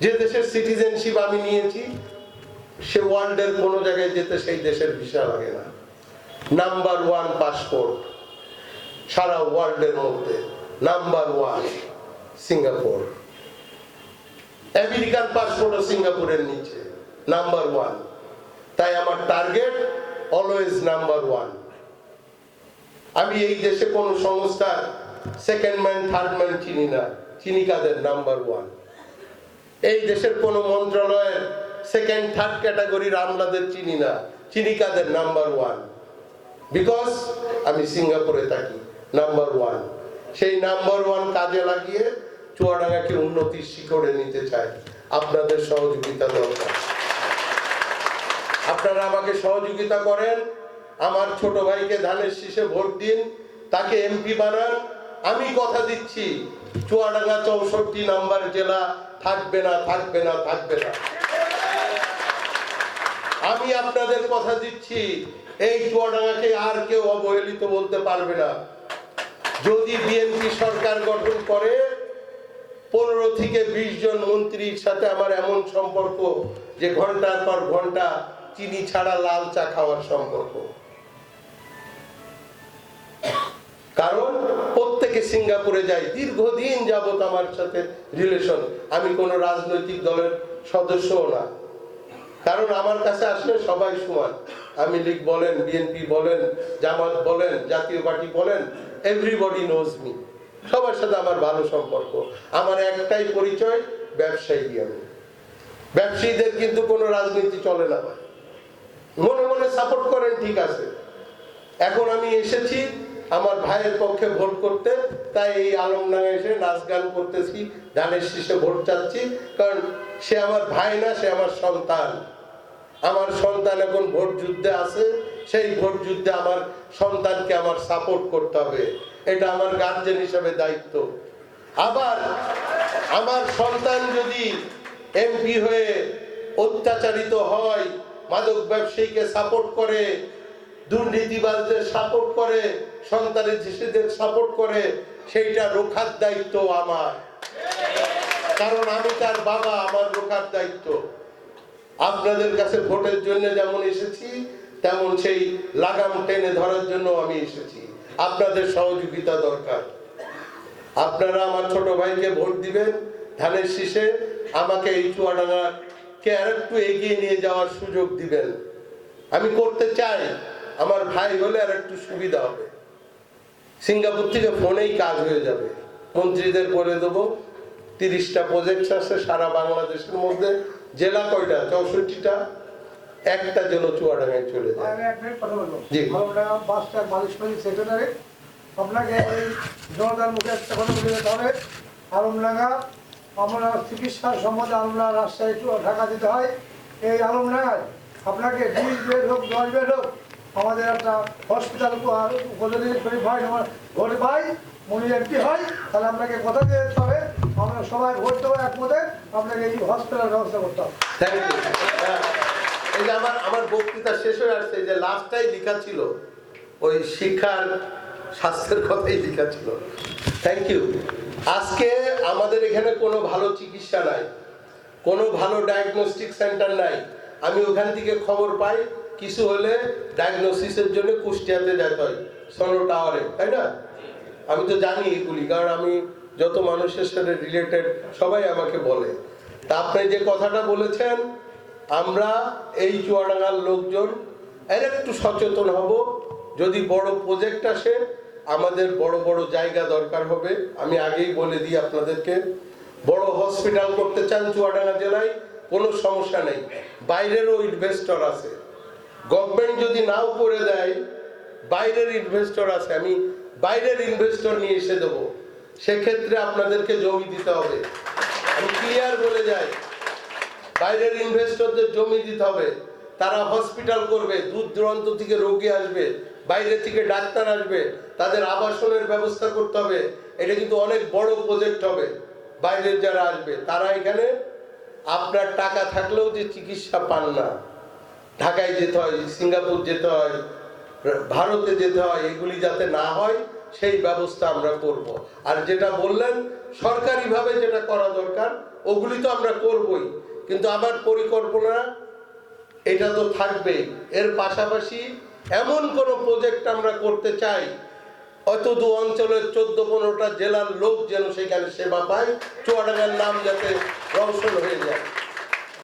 যে দেশের সিটিজেনশিপ আমি নিয়েছি সে ওয়ার্ল্ডের কোনো জায়গায় যেতে সেই দেশের ভিসা লাগে না। নাম্বার 1 পাসপোর্ট সারা ওয়ার্ল্ডের মধ্যে, নাম্বার 1 সিঙ্গাপুর। আমেরিকান পাসপোর্টও সিঙ্গাপুরের নিচে, নাম্বার 1। তাই আমার টার্গেট অলওয়েজ নাম্বার 1। আমি এই দেশে কোন সংস্থা সেকেন্ড ম্যান থার্ড ম্যান চিনি না, চিনি কাদের? নাম্বার 1। এই দেশের কোন মন্ত্রণালয়ের সেকেন্ড থার্ড ক্যাটাগরির আমলাদের চিনি না, চিনি কাদের? নাম্বার 1। বিকজ আমি সিঙ্গাপুরে থাকি, নাম্বার 1। সেই নাম্বার 1 কাজে লাগিয়ে চুয়াডাঙ্গাকে উন্নতির শিখরে নিতে চাই। আপনাদের সহযোগিতা দরকার। আপনারা আমাকে সহযোগিতা করেন, আমার ছোট ভাইকে ধানের শীষে ভোট দিন, তাকে এমপি বানান। আমি কথা দিচ্ছি চুয়াডাঙ্গা 64 নাম্বার জেলা থাকবে না, থাকবে না, থাকবে না। আমি আপনাদের কথা দিচ্ছি এই চুয়াডাঙ্গাকে আর কেউ অবহেলিত বলতে পারবে না। যদি বিএনপি সরকার গঠন করে 15 থেকে 20 জন মন্ত্রীর সাথে আমার এমন সম্পর্ক যে ঘন্টার পর ঘন্টা চিনি ছাড়া লাল চা খাওয়ার সম্পর্ক। কারণ প্রত্যেকে সিঙ্গাপুরে যায়, দীর্ঘদিন যাবত আমার সাথে রিলেশন। আমি কোন রাজনৈতিক দলের সদস্যও না, কারণ আমার কাছে আসলে সবাই সমান। আমি লীগ বলেন, বিএনপি বলেন, জামাত বলেন, জাতীয় পার্টি বলেন, এভরিবডি নোজ মি। সবার সাথে আমার ভালো সম্পর্ক। আমার একটাই পরিচয়, ব্যবসায়ী। আমি ব্যবসায়ীদের কিন্তু কোনো রাজনীতি চলে না। মনে মনে সাপোর্ট করেন, ঠিক আছে। এখন আমি এসেছি আমার ভাইয়ের পক্ষে ভোট করতে, তাই এই আলমডাঙ্গায় এসে নাচ গান করতেছি, ধানের শীষে ভোট চাচ্ছি। কারণ সে আমার ভাই না, সে আমার সন্তান। আমার সন্তান এখন ভোট যুদ্ধে আছে, সেই ভোট যুদ্ধে আমার সন্তানকে আমার সাপোর্ট করতে হবে। এটা আমার গার্জেন হিসেবে দায়িত্ব। আবার আমার সন্তান যদি এমপি হয়ে অত্যাচারিত হয়, মাদক ব্যবসায়ীকে সাপোর্ট করে, দুর্নীতিবাজদের সাপোর্ট করে, সন্তানের শিশুদের সাপোর্ট করে, সেইটা রক্ষার দায়িত্ব আমার। কারণ আমি তার বাবা, আমার রক্ষার দায়িত্ব। আপনাদের কাছে ভোটের জন্য যেমন এসেছি, তেমন সেই লাগাম টেনে ধরার জন্য আমি এসেছি। আপনাদের সহযোগিতা দরকার। আপনারা আমার ছোট ভাইকে ভোট দিবেন ধানের শীষে। আমাকে এই চুয়াডাঙ্গাকে আর একটু এগিয়ে নিয়ে যাওয়ার সুযোগ দিবেন। আমি করতে চাই, আমার ভাই হলে আর একটু সুবিধা হবে। সিঙ্গাপুর থেকে ফোনেই কাজ হয়ে যাবে। মন্ত্রীদের বলে দেবো 30টা প্রজেক্ট আছে সারা বাংলাদেশের মধ্যে। জেলা কয়টা? 64টা। একটা যেন চুয়াডাঙ্গায় চলে যায়। জি, আপনাকে এই জনতার মুখে একটা কথা বলে যেতে হবে। আলমডাঙ্গা আমরা চিকিৎসার সম্বন্ধে আমরা রাজশাহী ঢাকা দিতে হয়। এই আলমডাঙ্গায় আপনাকে 20 বেড হোক 10 বেড হোক আমাদের একটা হসপিটাল যদি ভোট পাই, উনি এমপি হয়, তাহলে আপনাকে কথা দিয়ে যেতে হবে। আমরা সবাই ভোট দেবো একমতে, আপনাকে এই হসপিটাল ব্যবস্থা করতে হবে। Thank you. এই যে আমার বক্তৃতা শেষ হয়ে আসছে, যে লাস্টটাই লেখা ছিল ওই শিক্ষার স্বাস্থ্যের কথাই লেখা ছিল। Thank you. আজকে আমাদের এখানে কোনো ভালো চিকিৎসা নাই, কোনো ভালো ডায়াগনস্টিক সেন্টার নাই। আমি ওখান থেকে খবর পাই কিছু হলে ডায়াগনোসিসের জন্য কুষ্টিয়াতে যেতে হয়, সোনো টাওয়ারে, তাই না? আমি তো জানি এগুলি, কারণ আমি যত মানুষের সাথে রিলেটেড সবাই আমাকে বলে। তা আপনি যে কথাটা বলেছেন, আমরা এই চুয়াডাঙ্গার লোকজন এর একটু সচেতন হব। যদি বড় প্রজেক্ট আসে, আমাদের বড় বড় জায়গা দরকার হবে। আমি আগেই বলে দিই আপনাদেরকে, বড় হসপিটাল করতে চান চুয়াডাঙ্গা জেলায়, কোনো সমস্যা নেই। বাইরেরও ইনভেস্টর আছে। গভর্নমেন্ট যদি নাও করে দেয়, বাইরের ইনভেস্টর আছে। আমি বাইরের ইনভেস্টর নিয়ে এসে দেবো। সেক্ষেত্রে আপনাদেরকে জমি দিতে হবে। আমি ক্লিয়ার বলে যাই, বাইরের ইনভেস্টরদের জমি দিতে হবে। তারা হসপিটাল করবে, দূর দূরান্ত থেকে রোগী আসবে, বাইরে থেকে ডাক্তার আসবে, তাদের আবাসনের ব্যবস্থা করতে হবে। এটা কিন্তু অনেক বড় প্রজেক্ট হবে। বাইরের যারা আসবে তারা এখানে, আপনার টাকা থাকলেও যে চিকিৎসা পান না, ঢাকায় যেতে হয়, সিঙ্গাপুর যেতে হয়, ভারতে যেতে হয়, এগুলি যাতে না হয় সেই ব্যবস্থা আমরা করব। আর যেটা বললেন সরকারিভাবে যেটা করা দরকার ওগুলি তো আমরা করবই, কিন্তু আমার পরিকল্পনা এটা তো থাকবে। এর পাশাপাশি এমন কোনো প্রজেক্ট আমরা করতে চাই অতদূ অঞ্চলের 14-15টা জেলার লোক যেন সেখানে সেবা পায়, চুয়াডাঙ্গার নাম যাতে রওশন হয়ে যায়।